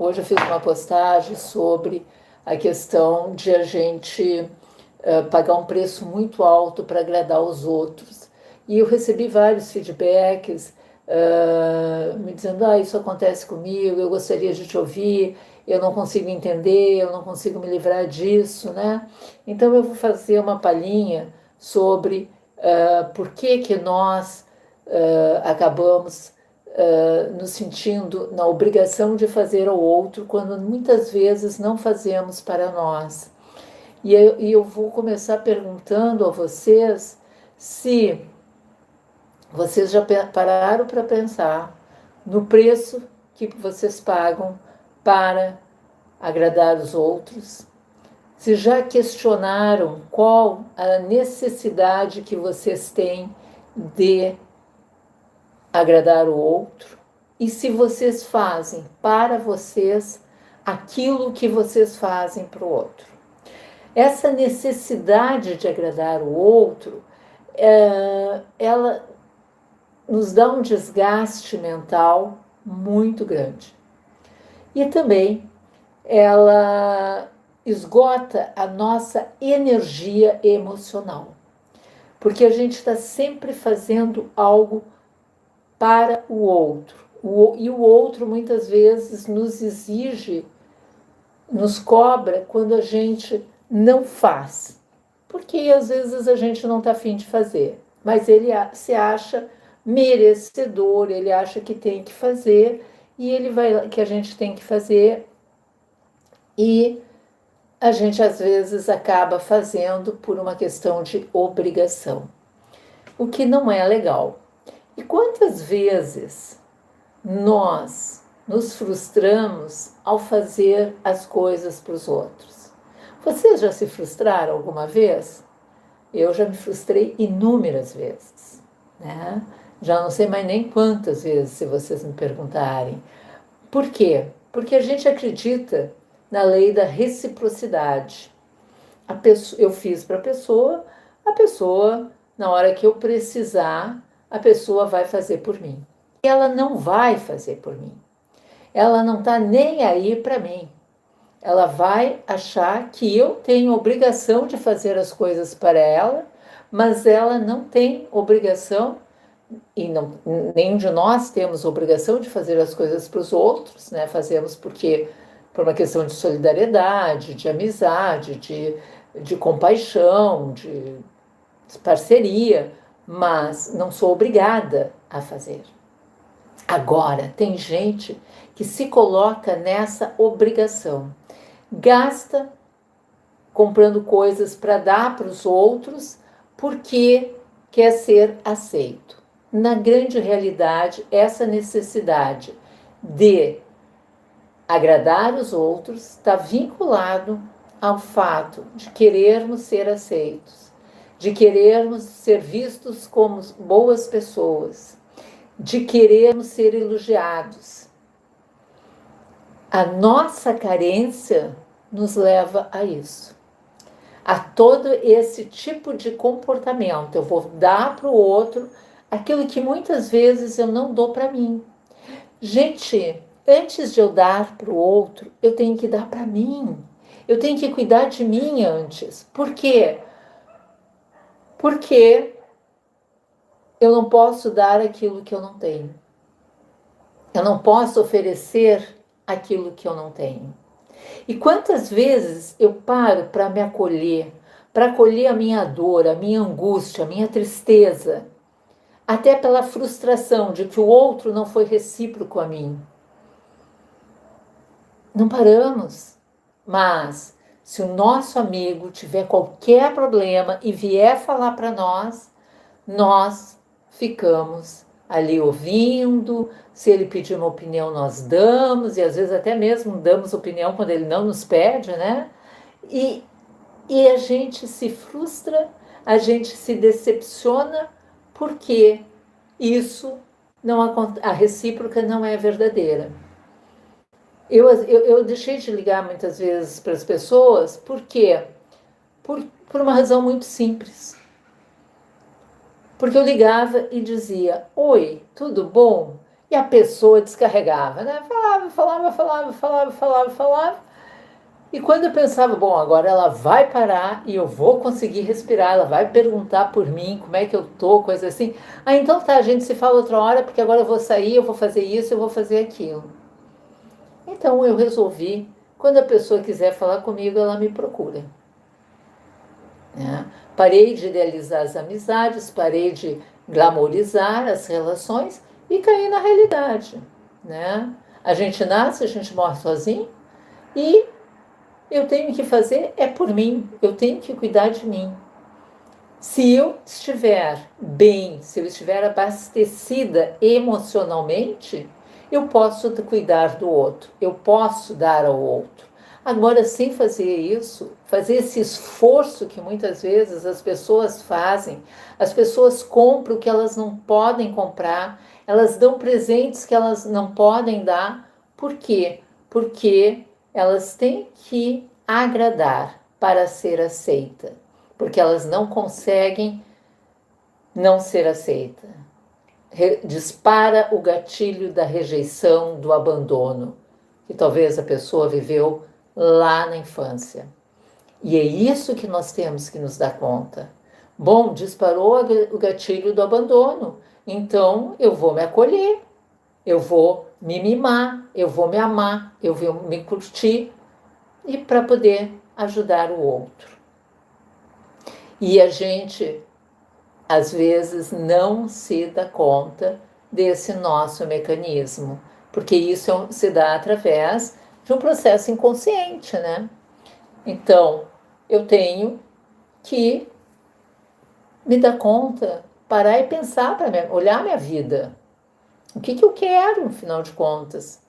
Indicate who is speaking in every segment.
Speaker 1: Hoje eu fiz uma postagem sobre a questão de a gente pagar um preço muito alto para agradar os outros. E eu recebi vários feedbacks me dizendo, isso acontece comigo, eu gostaria de te ouvir, eu não consigo entender, eu não consigo me livrar disso, né? Então eu vou fazer uma palhinha sobre por que que nós acabamos nos sentindo na obrigação de fazer ao outro, quando muitas vezes não fazemos para nós. E eu vou começar perguntando a vocês se vocês já pararam para pensar no preço que vocês pagam para agradar os outros? Se já questionaram qual a necessidade que vocês têm de agradar o outro? E se vocês fazem para vocês aquilo que vocês fazem para o outro? Essa necessidade de agradar o outro, ela nos dá um desgaste mental muito grande. E também ela esgota a nossa energia emocional, porque a gente está sempre fazendo algo para o outro. E o outro muitas vezes nos exige, nos cobra quando a gente não faz. Porque às vezes a gente não está afim de fazer, mas ele se acha merecedor, ele acha que tem que fazer, e ele vai que a gente tem que fazer, e a gente às vezes acaba fazendo por uma questão de obrigação, o que não é legal. E quantas vezes nós nos frustramos ao fazer as coisas para os outros? Vocês já se frustraram alguma vez? Eu já me frustrei inúmeras vezes, né? Já não sei mais nem quantas vezes, se vocês me perguntarem. Por quê? Porque a gente acredita na lei da reciprocidade. Eu fiz para a pessoa, na hora que eu precisar, a pessoa vai fazer por mim. E ela não vai fazer por mim. Ela não está nem aí para mim. Ela vai achar que eu tenho obrigação de fazer as coisas para ela, mas ela não tem obrigação, e não, nenhum de nós temos obrigação de fazer as coisas para os outros, né? Fazemos porque por uma questão de solidariedade, de amizade, de compaixão, de parceria, mas não sou obrigada a fazer. Agora, tem gente que se coloca nessa obrigação, gasta comprando coisas para dar para os outros porque quer ser aceito. Na grande realidade, essa necessidade de agradar os outros está vinculado ao fato de querermos ser aceitos, de querermos ser vistos como boas pessoas, de querermos ser elogiados. A nossa carência nos leva a isso, a todo esse tipo de comportamento. Eu vou dar para o outro aquilo que muitas vezes eu não dou para mim. Gente, antes de eu dar para o outro, eu tenho que dar para mim. Eu tenho que cuidar de mim antes. Por quê? Porque eu não posso dar aquilo que eu não tenho. Eu não posso oferecer aquilo que eu não tenho. E quantas vezes eu paro para me acolher, para acolher a minha dor, a minha angústia, a minha tristeza, até pela frustração de que o outro não foi recíproco a mim. Não paramos. Mas se o nosso amigo tiver qualquer problema e vier falar para nós, nós ficamos ali ouvindo. Se ele pedir uma opinião, nós damos, e às vezes até mesmo damos opinião quando ele não nos pede, né? E a gente se frustra, a gente se decepciona, porque isso não, a recíproca não é verdadeira. Eu deixei de ligar muitas vezes para as pessoas, por quê? Por uma razão muito simples. Porque eu ligava e dizia: oi, tudo bom? E a pessoa descarregava, né? Falava. E quando eu pensava, bom, agora ela vai parar e eu vou conseguir respirar, ela vai perguntar por mim, como é que eu tô, coisa assim. Ah, então tá, a gente se fala outra hora, porque agora eu vou sair, eu vou fazer isso, eu vou fazer aquilo. Então eu resolvi, quando a pessoa quiser falar comigo, ela me procura. Né? Parei de idealizar as amizades, parei de glamorizar as relações e caí na realidade. Né? A gente nasce, a gente morre sozinho e eu tenho que fazer é por mim, eu tenho que cuidar de mim. Se eu estiver bem, se eu estiver abastecida emocionalmente, eu posso cuidar do outro, eu posso dar ao outro. Agora, sem fazer isso, fazer esse esforço que muitas vezes as pessoas fazem, as pessoas compram o que elas não podem comprar, elas dão presentes que elas não podem dar. Por quê? Porque elas têm que agradar para ser aceita, porque elas não conseguem não ser aceita. Dispara o gatilho da rejeição, do abandono, que talvez a pessoa viveu lá na infância. E é isso que nós temos que nos dar conta. Bom, disparou o gatilho do abandono, então eu vou me acolher, eu vou me mimar, eu vou me amar, eu vou me curtir e para poder ajudar o outro. E a gente às vezes não se dá conta desse nosso mecanismo, porque isso se dá através de um processo inconsciente, né? Então, eu tenho que me dar conta, parar e pensar, para olhar minha vida. O que eu quero, no final de contas?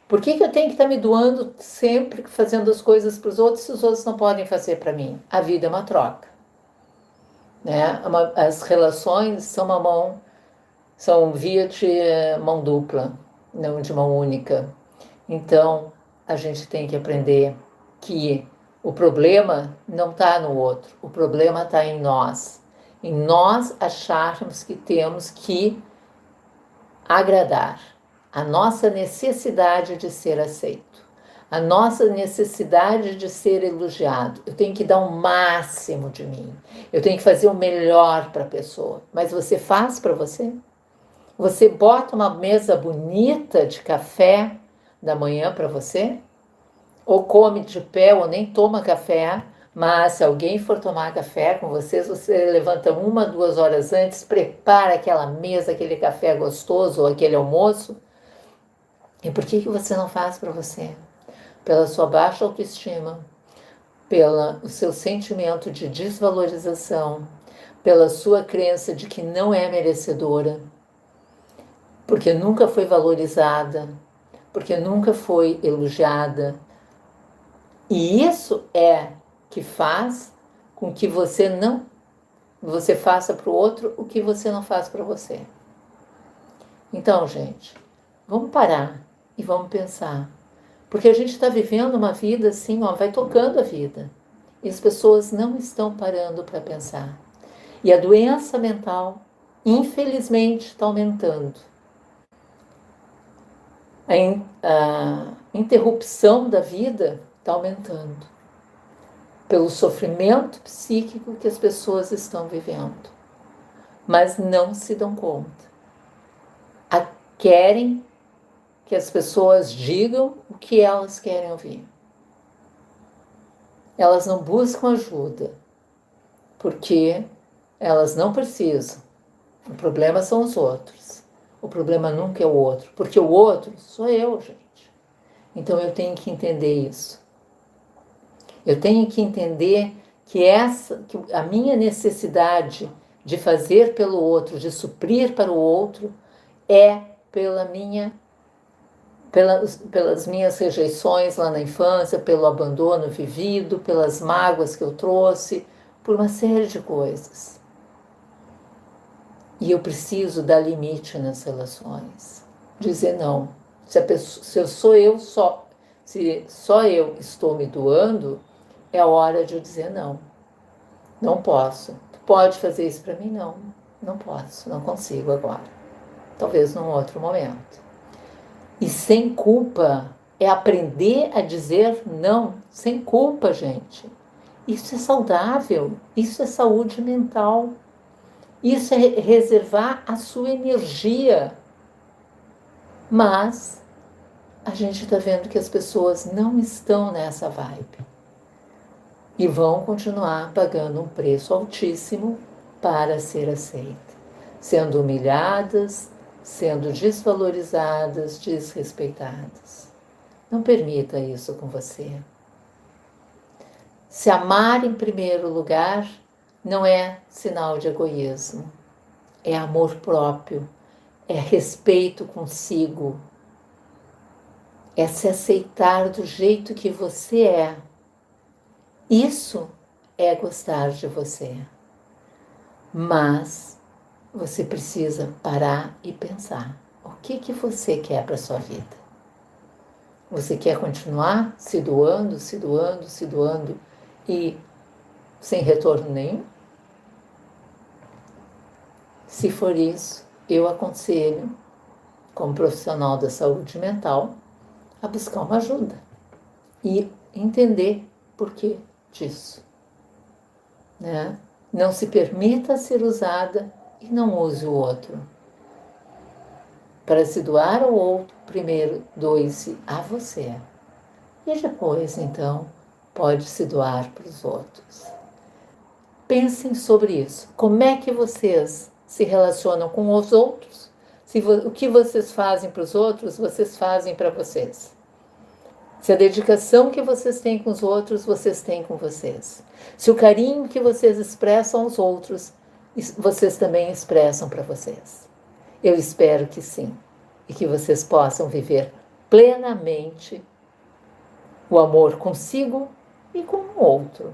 Speaker 1: Por que eu tenho que estar me doando sempre, fazendo as coisas para os outros, se os outros não podem fazer para mim? A vida é uma troca. Né? As relações são via de mão dupla, não de mão única. Então, a gente tem que aprender que o problema não está no outro, o problema está em nós. Em nós acharmos que temos que agradar, a nossa necessidade de ser aceito, a nossa necessidade de ser elogiado. Eu tenho que dar o máximo de mim, eu tenho que fazer o melhor para a pessoa. Mas você faz para você? Você bota uma mesa bonita de café da manhã para você? Ou come de pé ou nem toma café, mas se alguém for tomar café com vocês, você levanta 1, 2 horas antes, prepara aquela mesa, aquele café gostoso ou aquele almoço. E por que você não faz para você? Pela sua baixa autoestima, pelo seu sentimento de desvalorização, pela sua crença de que não é merecedora, porque nunca foi valorizada, porque nunca foi elogiada. E isso é que faz com que você faça para o outro o que você não faz para você. Então, gente, vamos parar e vamos pensar. Porque a gente está vivendo uma vida assim, ó, vai tocando a vida. E as pessoas não estão parando para pensar. E a doença mental, infelizmente, está aumentando. A interrupção da vida está aumentando pelo sofrimento psíquico que as pessoas estão vivendo, mas não se dão conta. Querem que as pessoas digam o que elas querem ouvir. Elas não buscam ajuda, porque elas não precisam. O problema são os outros. O problema nunca é o outro, porque o outro sou eu, gente. Então eu tenho que entender isso. Eu tenho que entender que a minha necessidade de fazer pelo outro, de suprir para o outro, é pelas minhas rejeições lá na infância, pelo abandono vivido, pelas mágoas que eu trouxe, por uma série de coisas. E eu preciso dar limite nas relações. Dizer não. Se só eu estou me doando, é a hora de eu dizer não. Não posso. Tu pode fazer isso para mim? Não. Não posso. Não consigo agora. talvez num outro momento. E sem culpa é aprender a dizer não, sem culpa, gente. Isso é saudável, isso é saúde mental. Isso é reservar a sua energia. Mas a gente está vendo que as pessoas não estão nessa vibe. E vão continuar pagando um preço altíssimo para ser aceita. Sendo humilhadas, sendo desvalorizadas, desrespeitadas. Não permita isso com você. Se amar em primeiro lugar não é sinal de egoísmo. É amor próprio, é respeito consigo, é se aceitar do jeito que você é. Isso é gostar de você. Mas você precisa parar e pensar. O que você quer para a sua vida? Você quer continuar se doando, se doando, se doando e sem retorno nenhum? Se for isso, eu aconselho, como profissional da saúde mental, a buscar uma ajuda e entender por que disso. Né? Não se permita ser usada e não use o outro. Para se doar ao outro, primeiro doe-se a você. E depois, então, pode se doar para os outros. Pensem sobre isso. Como é que vocês se relacionam com os outros? O que vocês fazem para os outros, vocês fazem para vocês. Se a dedicação que vocês têm com os outros, vocês têm com vocês. Se o carinho que vocês expressam aos outros, vocês também expressam para vocês. Eu espero que sim. E que vocês possam viver plenamente o amor consigo e com o outro.